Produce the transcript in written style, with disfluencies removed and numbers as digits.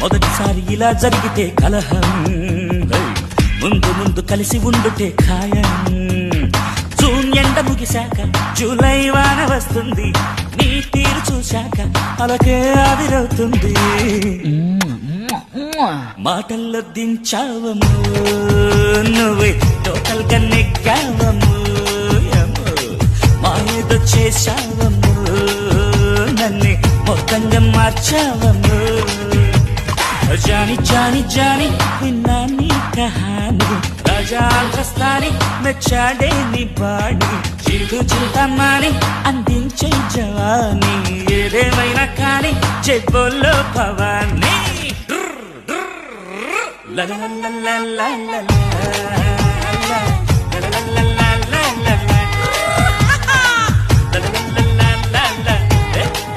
మొదటిసారి ఇలా జరిగితే కలహం, ముందు ముందు కలిసి ఉండుటే ఖాయం. జూన్ ఎండ ముగిశాక జూలై వాన వస్తుంది, నీ తీరు చూశాక అలకే ఆవిరవుతుంది. మాటల్లో దించావము నువ్వే టోటల్ గా నెగ్గావము, మాయేదో చేశావము నన్నే మొత్తంగా మార్చావము. జాని జాని జాని విన్నా నీ కహాని, రాజా ఆంధ్రస్థాని మెచ్చాడే నీ బాడి. చిరు చింతమాని అందించే జవాని, ఏదేమైనా కానీ చెబ్బోల్లో Bhavani. La la la la la la la.